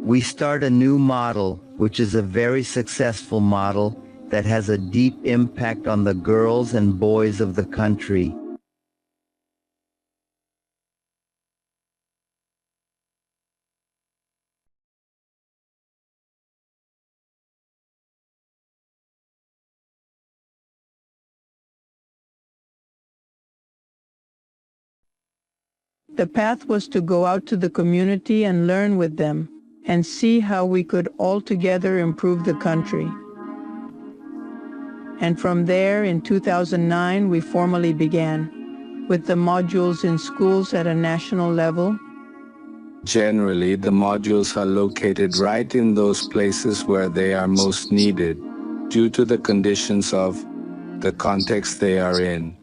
We start a new model, which is a very successful model that has a deep impact on the girls and boys of the country. The path was to go out to the community and learn with them, and see how we could all together improve the country. And from there, in 2009, we formally began, with the modules in schools at a national level. Generally, the modules are located right in those places where they are most needed, due to the conditions of the context they are in,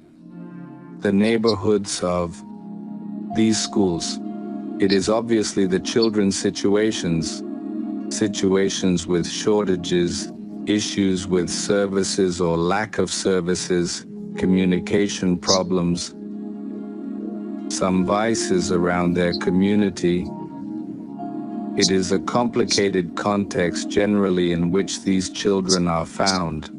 the neighborhoods of these schools. It is obviously the children's situations with shortages, issues with services or lack of services, communication problems, some vices around their community. It is a complicated context generally in which these children are found.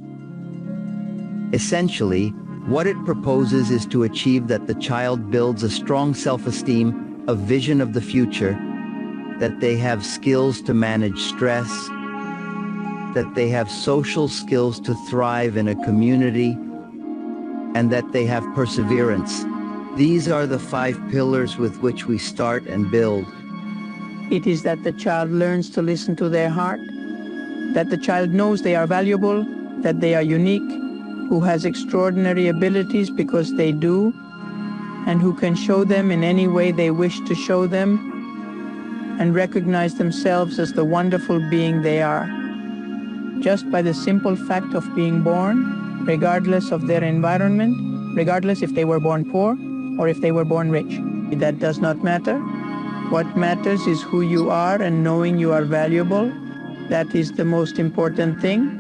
Essentially, what it proposes is to achieve that the child builds a strong self-esteem, a vision of the future, that they have skills to manage stress, that they have social skills to thrive in a community, and that they have perseverance. These are the 5 pillars with which we start and build. It is that the child learns to listen to their heart, that the child knows they are valuable, that they are unique, who has extraordinary abilities because they do, and who can show them in any way they wish to show them, and recognize themselves as the wonderful being they are, just by the simple fact of being born, regardless of their environment, regardless if they were born poor or if they were born rich. That does not matter. What matters is who you are and knowing you are valuable. That is the most important thing.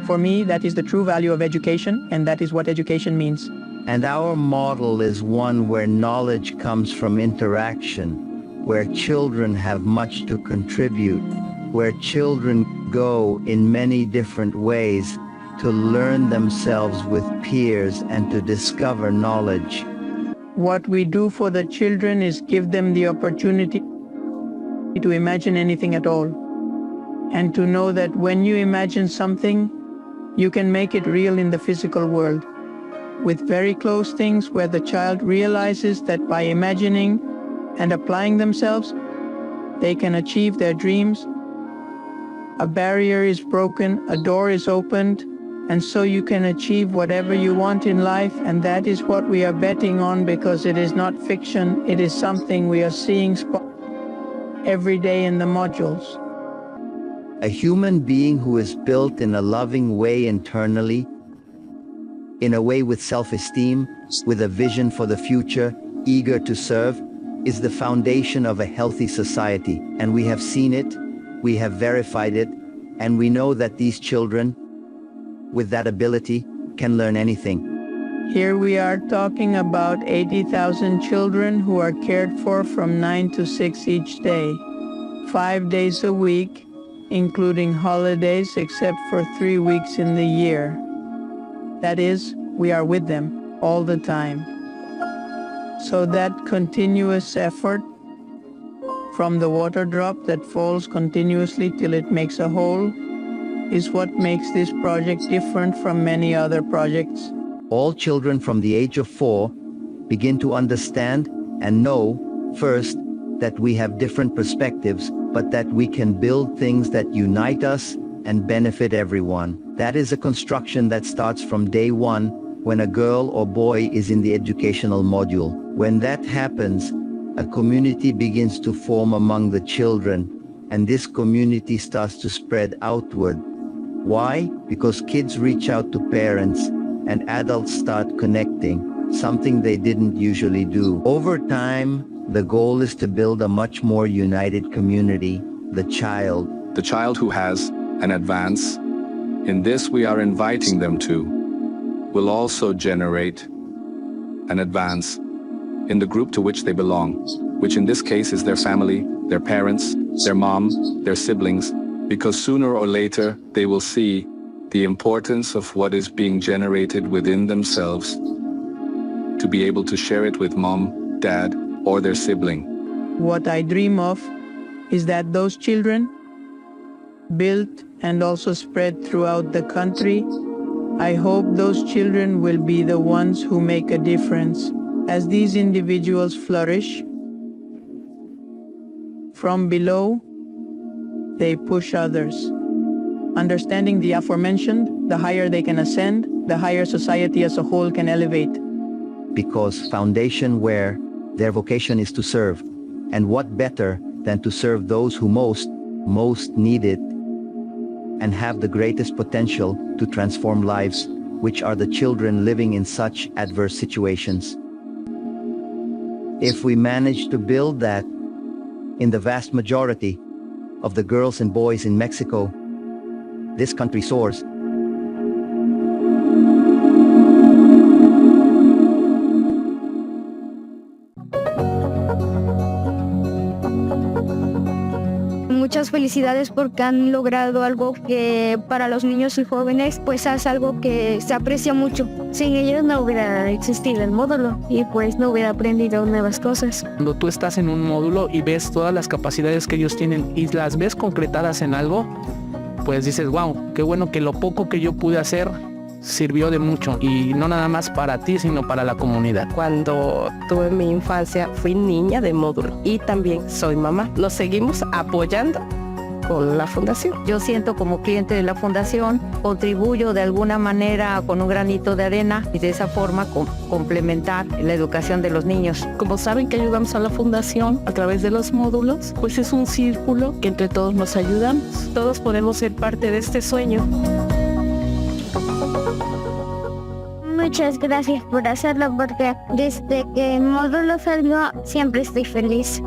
For me, that is the true value of education, and that is what education means. And our model is one where knowledge comes from interaction, where children have much to contribute, where children go in many different ways to learn themselves with peers and to discover knowledge. What we do for the children is give them the opportunity to imagine anything at all, and to know that when you imagine something, you can make it real in the physical world, with very close things where the child realizes that by imagining and applying themselves, they can achieve their dreams. A barrier is broken, a door is opened, and so you can achieve whatever you want in life, and that is what we are betting on, because it is not fiction, it is something we are seeing every day in the modules. A human being who is built in a loving way internally, in a way with self-esteem, with a vision for the future, eager to serve, is the foundation of a healthy society. And we have seen it, we have verified it, and we know that these children, with that ability, can learn anything. Here we are talking about 80,000 children who are cared for from 9 to 6 each day, 5 days a week, including holidays except for 3 weeks in the year. That is, we are with them all the time. So that continuous effort, from the water drop that falls continuously till it makes a hole, is what makes this project different from many other projects. All children from the age of 4 begin to understand and know, first, that we have different perspectives, but that we can build things that unite us and benefit everyone. That is a construction that starts from day 1, when a girl or boy is in the educational module. When that happens, a community begins to form among the children, and this community starts to spread outward. Why? Because kids reach out to parents, and adults start connecting, something they didn't usually do. Over time, the goal is to build a much more united community. The child who has an advance in this we are inviting them to will also generate an advance in the group to which they belong, which in this case is their family, their parents, their mom, their siblings, because sooner or later they will see the importance of what is being generated within themselves to be able to share it with mom, dad, or their sibling. What I dream of is that those children, built and also spread throughout the country, I hope those children will be the ones who make a difference. As these individuals flourish, from below, they push others. Understanding the aforementioned, the higher they can ascend, the higher society as a whole can elevate. Because foundation where their vocation is to serve, and what better than to serve those who most need it and have the greatest potential to transform lives, which are the children living in such adverse situations. If we manage to build that in the vast majority of the girls and boys in Mexico, this country soars. Muchas felicidades porque han logrado algo que para los niños y jóvenes pues es algo que se aprecia mucho. Sin ellos no hubiera existido el módulo y pues no hubiera aprendido nuevas cosas. Cuando tú estás en un módulo y ves todas las capacidades que ellos tienen y las ves concretadas en algo, pues dices, wow, qué bueno que lo poco que yo pude hacer sirvió de mucho, y no nada más para ti, sino para la comunidad. Cuando tuve mi infancia fui niña de módulo y también soy mamá. Nos seguimos apoyando con la fundación. Yo siento como cliente de la fundación, contribuyo de alguna manera con un granito de arena y de esa forma complementar la educación de los niños. Como saben que ayudamos a la fundación a través de los módulos, pues es un círculo que entre todos nos ayudamos. Todos podemos ser parte de este sueño. Muchas gracias por hacerlo porque desde que el módulo salió siempre estoy feliz.